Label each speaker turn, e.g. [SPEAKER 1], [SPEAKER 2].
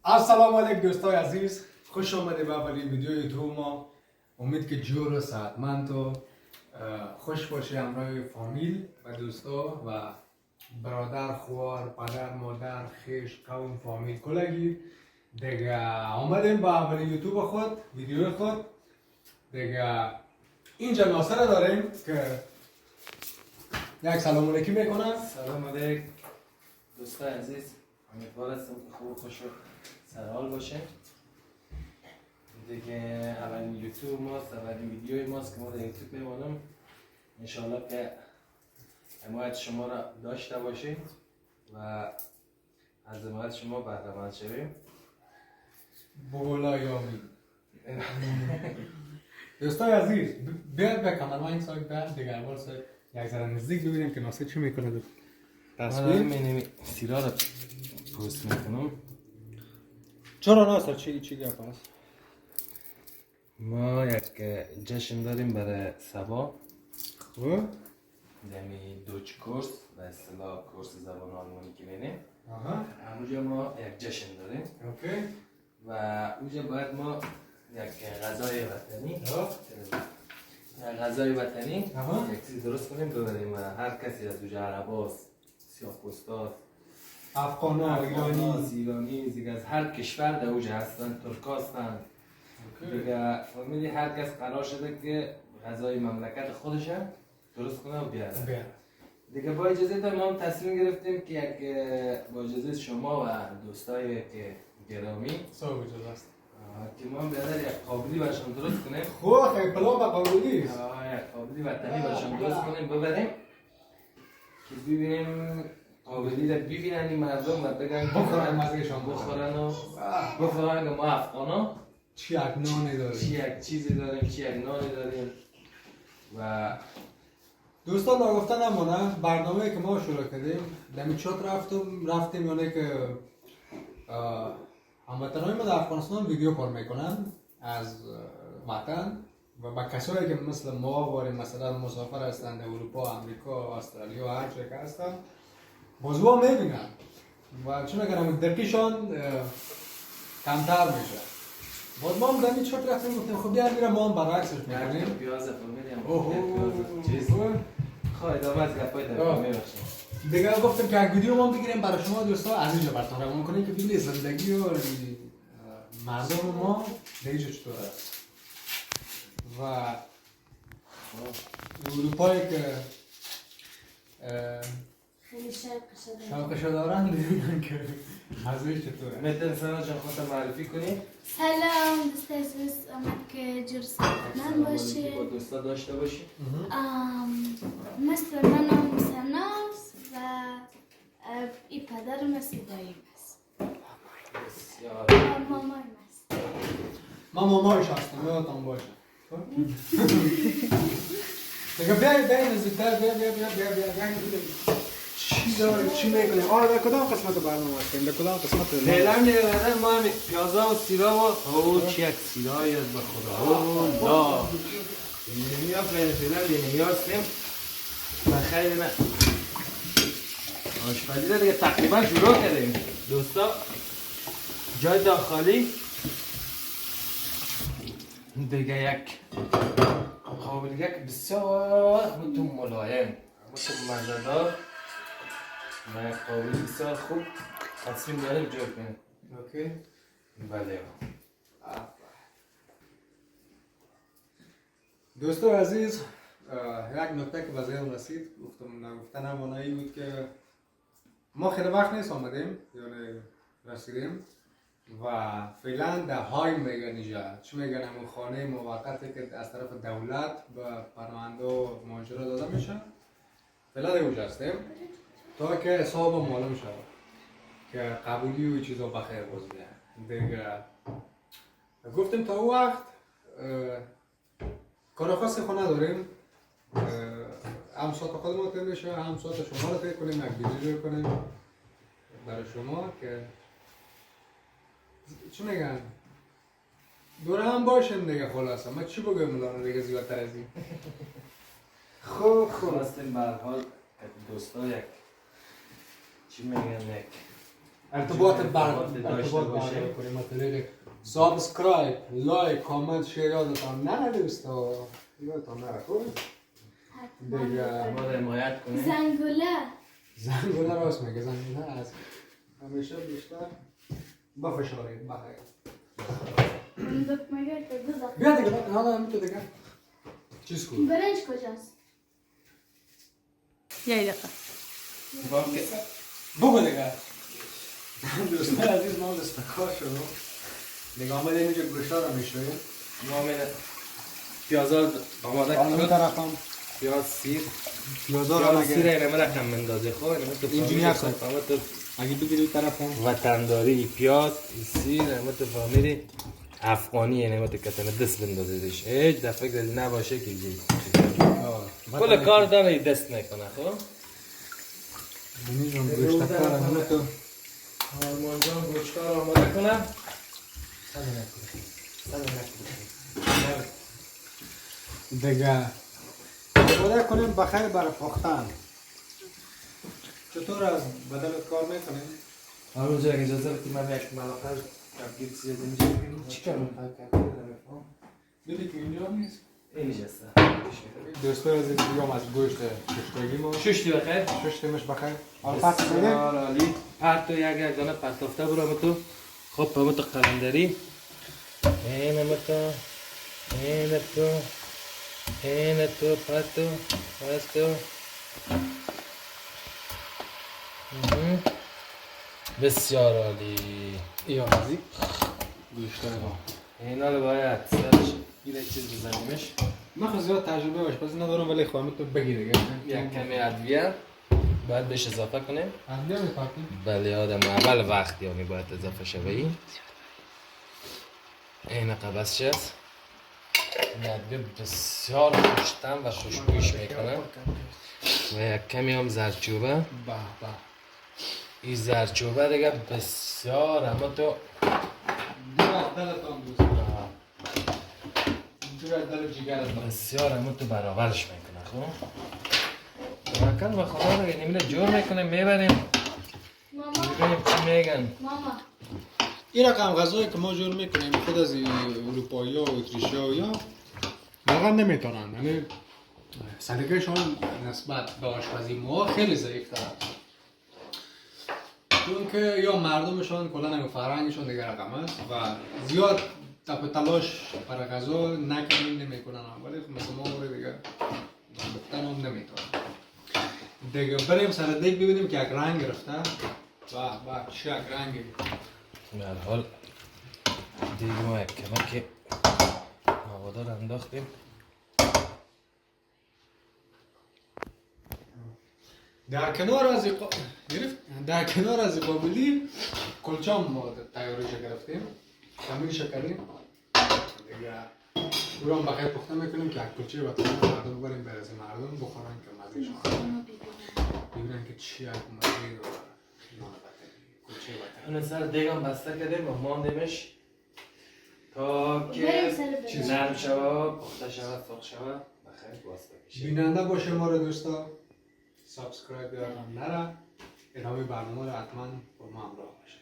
[SPEAKER 1] السلام علیکم دوستای عزیز، خوش آمدید به اولین ویدیو یوتیوب ما. امید که جور و صحتمند و خوش باشه همراه فامیل و دوستا و برادر، خوار، پدر، مادر، خیش، قوم، فامیل کلگی دیگه آمدیم با اولین یوتیوب خود، ویدیو خود. دیگه اینجا ناصر داریم که یک سلام علیکم میکنه.
[SPEAKER 2] سلام علیکم دوستای عزیز، امیدوار هستم که خوب و خوش و سرحال باشه. دیگه اولین یوتیوب ماست، اولین ویدیوی ماست که ما در یوتیوب میمانم. انشاءالله که حمایت شما را داشته باشیم و از حمایت شما بهره مند شویم.
[SPEAKER 1] بولا یامی دوستای عزیز، بیاید به کامرما این سایت بعد دیگر بار سایت یک ذره نزدیک ببینیم که ناصر چی میکنه. تصویر
[SPEAKER 2] من سیرا را پوست میکنم.
[SPEAKER 1] چرا ناصر چی گپ است؟
[SPEAKER 2] ما یک جشن داریم برای سبا،
[SPEAKER 1] خب
[SPEAKER 2] دمی دوچ کورس و اصطلاح کورس زبان آلمانی که می‌نیم.
[SPEAKER 1] آها
[SPEAKER 2] اونجا ما یک جشن داریم
[SPEAKER 1] اوکی
[SPEAKER 2] و اونجا باید ما یک غذای وطنی یک چیز درست کنیم ببریم و هر کسی از اونجا عرباست، سیاه‌پوستاست،
[SPEAKER 1] افغانا،
[SPEAKER 2] ایرانی دیگه از هر کشور در اونجا هستن، ترک هستن دیگه. فهمیدی هر کس قرار شده که غذای مملکت خودش درست کنه و بیاره. دیگه با اجازه تا ما هم تصمیم گرفتیم که یک با اجازه شما و دوستای که گرامی
[SPEAKER 1] صاحب اجازه است
[SPEAKER 2] که ما هم بیادر یک قابلی برشان درست کنیم.
[SPEAKER 1] خب خیلی پلو با قابلی است.
[SPEAKER 2] یک قابلی وطنی برشان درست کنیم ببریم که ببینیم قابلی را ببینن این مردم و بگن
[SPEAKER 1] بخورن مزهشان
[SPEAKER 2] بخورن و بخورن ما افغانا
[SPEAKER 1] چی یک نانی داریم،
[SPEAKER 2] چی یک چیزی داریم، چی یک نانی داریم. و
[SPEAKER 1] دوستان نگفتن نمونه برنامه که ما شروع کردیم دمی چوت رفتیم یعنی که هموطنهای ما در افغانستان ویدیو کار میکنن از وطن و با کسایی که مثل ما واریم مثلا مسافر هستند در اروپا، امریکا، استرالیا و هر جایی که هستن بازوا میبینن و چون اگر هم دقیقشان کمتر میشه. باز ما هم دمی چوت رفتیم گفتیم خب بیار میرم ما هم برعکسش میکنیم.
[SPEAKER 2] پیاز فهمیدیم
[SPEAKER 1] اوه
[SPEAKER 2] چیز خواهی دامه از گپای در میبخشیم.
[SPEAKER 1] دیگه گفتم که یک ویدیو ما بگیریم برای شما دوستا از اینجا براتون روان کنیم که ببینید زندگی و مردم ما دیگه چطور است و اروپایی که
[SPEAKER 3] خیلی
[SPEAKER 1] شوقش دارن ببینن که مزهش چطوره.
[SPEAKER 2] میتونی سنا جان خودت معرفی کنی؟
[SPEAKER 3] سلام دوستای عزیز، امید که جور صحتمند باشید.
[SPEAKER 2] با دوستا داشته باشی.
[SPEAKER 3] مثل منم سناست و این پدر مثل داییم است. مامایم است.
[SPEAKER 1] من مامایش هستم یادتان باشه. دیگه بیایی نزدیکتر بیا چی داری؟ چی میکنیم؟ آره در کدام قسمت برنامه هستیم؟ در کدام قسمت؟
[SPEAKER 2] فعلا میبردن ما هم پیازا و سیرا و چی یک سیرایی از بخدا لا نمیاد فعلا دیگه هستیم و خیلی نه آشپزی را دیگه تقریبا شروع کردیم دوستا. جای داخلی دیگه یک قابلیه که بسیار بودون ملایم بودون مزدار و یک قابلی بسیار خوب تصمیم داریم جور کنیم.
[SPEAKER 1] اوکی
[SPEAKER 2] بله
[SPEAKER 1] دوستو عزیز، یک نکته که به ذهنم رسید نگفتن همانایی بود که ما خیلی وقت نیست آمدیم یعنی رسیدیم و فعلا در های میگن اینجا چی میگن همون خانه موقتی که از طرف دولت به پناهنده و مهاجرا داده میشه فعلا اونجا هستیم تا که حساب معلوم شد که قبولی و چیزا بخیر باز بیان دیگه. گفتیم تا اون وقت کار خاصی خونه داریم، هم ساعت خودمون تیم میشه هم ساعت شما رو تیم کنیم، یک ویدیو کنیم برای شما که چون میگن دوره هم باشیم دیگه. خلاصه ما چی بگم الان دیگه زیادتر از این. خب
[SPEAKER 2] خواستیم به هر حال دوستا یک چی میگن یک
[SPEAKER 1] ارتباط
[SPEAKER 2] داشته باشه.
[SPEAKER 1] کنیم از طریق سابسکرایب، لایک، کامنت، شیر یادتان نره دوستا، یادتان نره خوب؟ دیگه
[SPEAKER 2] ما رو حمایت کنیم.
[SPEAKER 3] زنگوله
[SPEAKER 1] راست میگه، زنگوله از همیشه بیشتر بفشارید بخیر. بیا دیگه حالا همین تو دیگه چیز کن.
[SPEAKER 3] برنج کجاست؟
[SPEAKER 4] یه دقیقه
[SPEAKER 1] بگو دیگه. دوستان عزیز ما دستکار شدم. دیگه آمده اینجا گوشتا رو میشویم.
[SPEAKER 2] ما آمده پیازا آماده
[SPEAKER 1] آن
[SPEAKER 2] کنیم.
[SPEAKER 1] طرف هم
[SPEAKER 2] پیاز سیر.
[SPEAKER 1] پیازا رو
[SPEAKER 2] پیاز سیر
[SPEAKER 1] اگه
[SPEAKER 2] اینه رقم مندازه خب اینه تو
[SPEAKER 1] اینجوری
[SPEAKER 2] فامیلی
[SPEAKER 1] هست.
[SPEAKER 2] تو
[SPEAKER 1] اگه بگیری طرف هم
[SPEAKER 2] وطنداری پیاز سیر اینه تو فامیلی افغانی اینه تو کتنه دست بندازیدش هیچ دفعه فکر نباشه که جی کل کار داره دست نکنه خب
[SPEAKER 1] اینجا گوشتا کار همه تو
[SPEAKER 2] آرمان جان گوشتا رو آماده کنم
[SPEAKER 1] دیگه آماده کنیم بخیر برای پختن. چطور از بدنت کار میکنیم؟
[SPEAKER 2] آرمان جان اجازه بدید من یک ملاقه کبگیر چیزی اینجا بگیرم چی کار میخوای کبگیر نمیفهم
[SPEAKER 1] دیدی که اینجا نیست؟
[SPEAKER 2] اینجا است
[SPEAKER 1] دوستان عزیز بیام از گوشت کشتگی ما
[SPEAKER 2] ششتی بخیر
[SPEAKER 1] ششتمش بخیر. حالا پس بده.
[SPEAKER 2] عالی پرتو یک دانه پرتافته برام تو خب برام تو قلندری اینم تو پرتو بسیار عالی
[SPEAKER 1] یا عزیز گوشت ما
[SPEAKER 2] اینا رو باید سرش یه چیز بزنیمش
[SPEAKER 1] من خود زیاد تجربه باش پس ندارم ولی خواهم تو بگی دیگه.
[SPEAKER 2] یک کمی ادویه باید بهش اضافه کنیم
[SPEAKER 1] ادویه می‌پاکیم؟
[SPEAKER 2] بله آدم اول وقت یعنی باید اضافه شوی این قبض شست این ادویه بسیار خوشتم و خوشبوش میکنه و یک کمی هم زرچوبه
[SPEAKER 1] به به
[SPEAKER 2] این زرچوبه دیگه بسیار اما تو
[SPEAKER 1] دلتان دوست دل جگرتان
[SPEAKER 2] بسیار اما تو برابرش میکنه خب توکل به خدا دیگه نمیده جور میکنیم میبریم ببینیم چی میگن
[SPEAKER 3] ماما
[SPEAKER 1] این رقم غذایی که ما جور میکنیم خود از اروپایی ها و اتریشی ها یا واقعا نمیتونن، یعنی سلیقه‌شان نسبت به آشپزی ما خیلی ضعیف دارن چون که یا مردمشان کلا نمی فرهنگشون دیگه رقم است و زیاد تپ تلاش برای غذا نکنیم نمیکنن ولی مثل ما ولی دیگه گفتن هم نمیتونن دیگه بریم سر دیگ ببینیم که یک رنگ گرفته و چه یک رنگی
[SPEAKER 2] در حال دیگه ما یک کمک مواد رو انداختیم
[SPEAKER 1] در کنار از قابلی کلچه هم ما تیاریش گرفتیم تمیزش کردیم دیگه او هم بخیر پخته میکنیم که یک کلچه وطن مردم بریم برزیم مردم بخورن که مزه شما ببینن که چی یک مزه داره نان وطنی کلچه وطنی
[SPEAKER 2] اون سر دیگه هم بسته کردیم و ماندیمش تا
[SPEAKER 3] بریم
[SPEAKER 2] که
[SPEAKER 3] سر بدن.
[SPEAKER 2] نرم شود پخته شود سرخ شود بخیر باز بکشه
[SPEAKER 1] بیننده باشه ما رو دوستا سابسکرایب یادم نره ادامه برنامه رو حتما با ما همراه باشه